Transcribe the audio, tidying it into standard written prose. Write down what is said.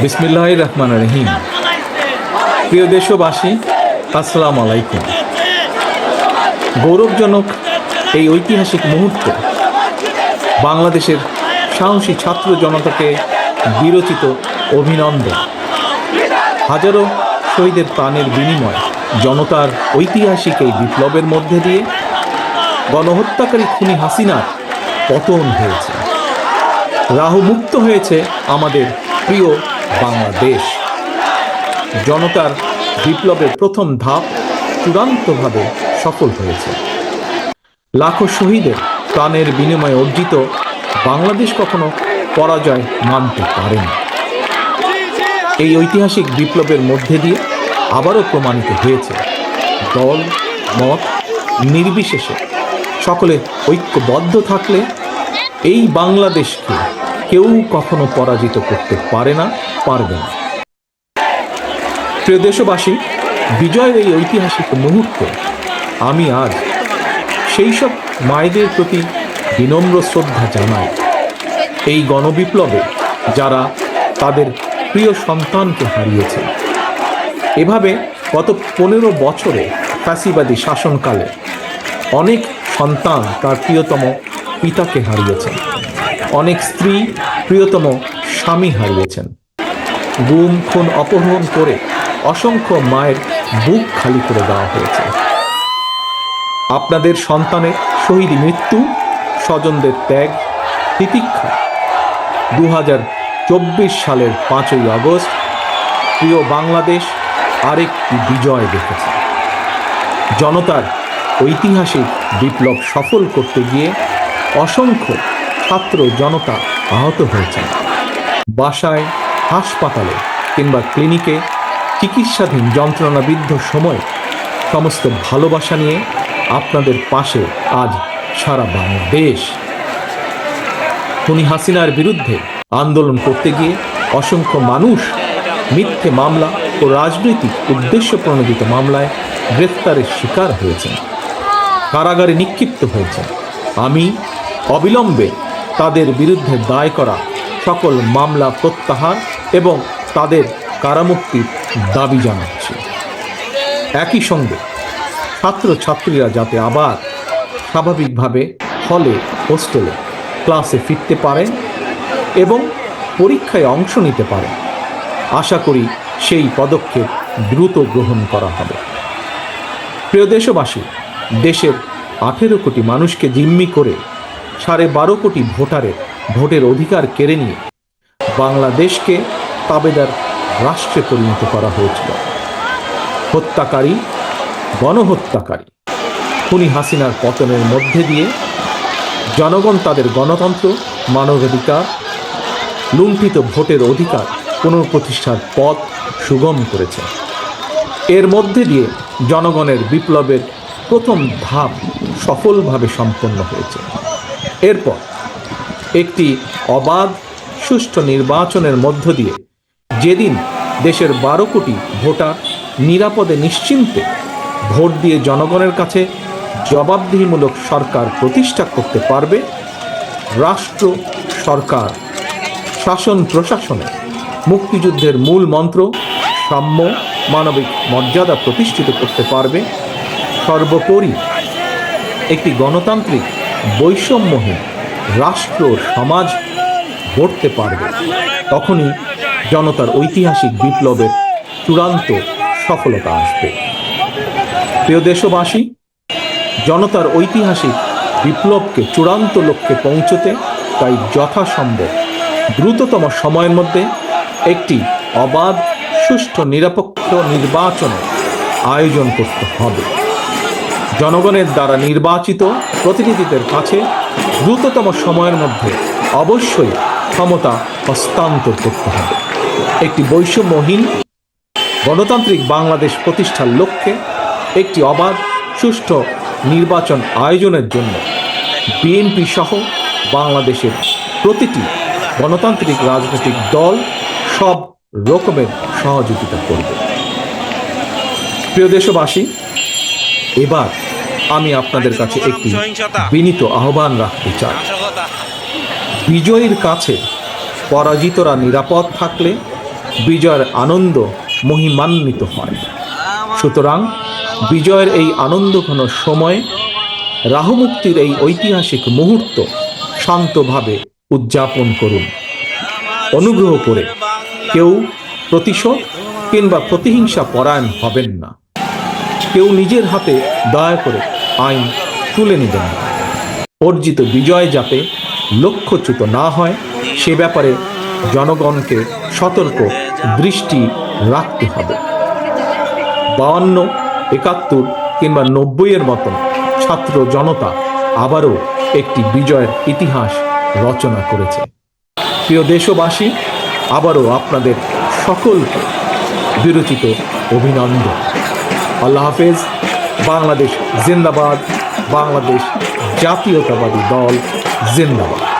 বিসমিল্লাহির রহমানির রহিম। প্রিয় দেশবাসী, আসসালামু আলাইকুম। গৌরবজনক এই ঐতিহাসিক মুহূর্তে বাংলাদেশের সাহসী ছাত্র জনতাকে বিরচিত অভিনন্দন। হাজারো শহীদের প্রাণের বিনিময় জনতার ঐতিহাসিক এই বিপ্লবের মধ্যে দিয়ে গণহত্যাকারী খুনি হাসিনার পতন হয়েছে, রাহুমুক্ত হয়েছে আমাদের প্রিয় বাংলাদেশ। জনতার বিপ্লবের প্রথম ধাপ চূড়ান্তভাবে সফল হয়েছে। লাখো শহীদের প্রাণের বিনিময়ে অর্জিত বাংলাদেশ কখনো পরাজয় মানতে পারেনি। এই ঐতিহাসিক বিপ্লবের মধ্যে দিয়ে আবারও প্রমাণিত হয়েছে দল মত নির্বিশেষে সকলে ঐক্যবদ্ধ থাকলে এই বাংলাদেশকে কেউ কখনো পরাজিত করতে পারে না, পারবে না। প্রিয় দেশবাসী, বিজয়ের এই ঐতিহাসিক মুহূর্তে আমি আজ সেই সব মায়েদের প্রতি বিনম্র শ্রদ্ধা জানাই, এই গণবিপ্লবে যারা তাদের প্রিয় সন্তানকে হারিয়েছে। এভাবে গত 15 বছরে ফ্যাসিবাদী শাসনকালে অনেক সন্তান তার প্রিয়তম পিতাকে হারিয়েছেন, অনেক স্ত্রী প্রিয়তম স্বামী হারিয়েছেন। গুম খুন অপহরণ করে অসংখ্য মায়ের বুক খালি করে দেওয়া হয়েছে। আপনাদের সন্তানের শহীদ মৃত্যু, স্বজনদের ত্যাগ, তিতিক্ষা 2024 সালের 5ই আগস্ট প্রিয় বাংলাদেশ আরেকটি বিজয় দেখেছে। জনতার ঐতিহাসিক বিপ্লব সফল করতে গিয়ে অসংখ্য ছাত্র জনতা আহত হয়েছেন। বাসায়, হাসপাতালে কিংবা ক্লিনিকে চিকিৎসাধীন যন্ত্রণাবিদ্ধ সময় সমস্ত ভালোবাসা নিয়ে আপনাদের পাশে আজ সারা বাংলাদেশ। খুনি হাসিনার বিরুদ্ধে আন্দোলন করতে গিয়ে অসংখ্য মানুষ মিথ্যে মামলা ও রাজনৈতিক উদ্দেশ্য প্রণোদিত মামলায় গ্রেফতারের শিকার হয়েছেন, কারাগারে নিক্ষিপ্ত হয়েছেন। আমি অবিলম্বে তাদের বিরুদ্ধে দায় করা সকল মামলা প্রত্যাহার এবং তাদের কারামুক্তির দাবি জানাচ্ছি। একই সঙ্গে ছাত্রছাত্রীরা যাতে আবার স্বাভাবিকভাবে হলে, হোস্টেলে, ক্লাসে ফিরতে পারেন এবং পরীক্ষায় অংশ নিতে পারেন, আশা করি সেই পদক্ষেপ দ্রুত গ্রহণ করা হবে। প্রিয় দেশবাসী, দেশের 18 কোটি মানুষকে জিম্মি করে 12.5 কোটি ভোটের অধিকার কেড়ে নিয়ে বাংলাদেশকে তাবেদার রাষ্ট্রে পরিণত করা হয়েছিল। হত্যাকারী, গণহত্যাকারী খুনি হাসিনার পতনের মধ্যে দিয়ে জনগণ তাদের গণতন্ত্র, মানবাধিকার, লুণ্ঠিত ভোটের অধিকার পুনঃপ্রতিষ্ঠার পথ সুগম করেছে। এর মধ্যে দিয়ে জনগণের বিপ্লবের প্রথম ধাপ সফলভাবে সম্পন্ন হয়েছে। এরপর একটি অবাধ সুষ্ঠু নির্বাচনের মধ্য দিয়ে যেদিন দেশের 12 কোটি ভোটার নিরাপদে নিশ্চিন্তে ভোট দিয়ে জনগণের কাছে জবাবদিহিমূলক সরকার প্রতিষ্ঠা করতে পারবে, রাষ্ট্র, সরকার, শাসন প্রশাসনে মুক্তিযুদ্ধের মূল মন্ত্র সাম্য, মানবিক মর্যাদা প্রতিষ্ঠিত করতে পারবে, সর্বোপরি একটি গণতান্ত্রিক বৈষম্যহীন রাষ্ট্র সমাজ গড়তে পারবে, তখনই জনতার ঐতিহাসিক বিপ্লবের চূড়ান্ত সফলতা আসবে। প্রিয় দেশবাসী, জনতার ঐতিহাসিক বিপ্লবকে চূড়ান্ত লক্ষ্যে পৌঁছতে তাই যথাসম্ভব দ্রুততম সময়ের মধ্যে একটি অবাধ, সুষ্ঠু, নিরপেক্ষ নির্বাচনের আয়োজন করতে হবে। জনগণের দ্বারা নির্বাচিত প্রতিনিধিদের কাছে দ্রুততম সময়ের মধ্যে অবশ্যই ক্ষমতা হস্তান্তর করতে হবে। একটি বৈষম্যহীন গণতান্ত্রিক বাংলাদেশ প্রতিষ্ঠার লক্ষ্যে একটি অবাধ, সুষ্ঠু নির্বাচন আয়োজনের জন্য বিএনপি সহ বাংলাদেশের প্রতিটি গণতান্ত্রিক রাজনৈতিক দল সব রকমের সহযোগিতা করবে। প্রিয় দেশবাসী, এবার আমি আপনাদের কাছে একটি বিনীত আহ্বান রাখতে চাই। বিজয়ীর কাছে পরাজিতরা নিরাপদ থাকলে বিজয়ের আনন্দ মহিমান্বিত হয়। সুতরাং বিজয়ের এই আনন্দঘন সময়ে রাহুমুক্তির এই ঐতিহাসিক মুহূর্ত শান্তভাবে উদযাপন করুন। অনুগ্রহ করে কেউ প্রতিশোধ কিংবা প্রতিহিংসা পরায়ণ হবেন না। কেউ নিজের হাতে দয়া করে আইন তুলে নেবেন না। অর্জিত বিজয় যাতে লক্ষ্যচ্যুত না হয় সে ব্যাপারে জনগণকে সতর্ক দৃষ্টি রাখতে হবে। 52, 71 কিংবা 90-এর মতন ছাত্র জনতা আবারও একটি বিজয়ের ইতিহাস রচনা করেছে। প্রিয় দেশবাসী, আবারও আপনাদের সকলকে বিরচিত অভিনন্দন। আল্লাহ হাফেজ। বাংলাদেশ জিন্দাবাদ। বাংলাদেশ জাতীয়তাবাদী দল জিন্দাবাদ।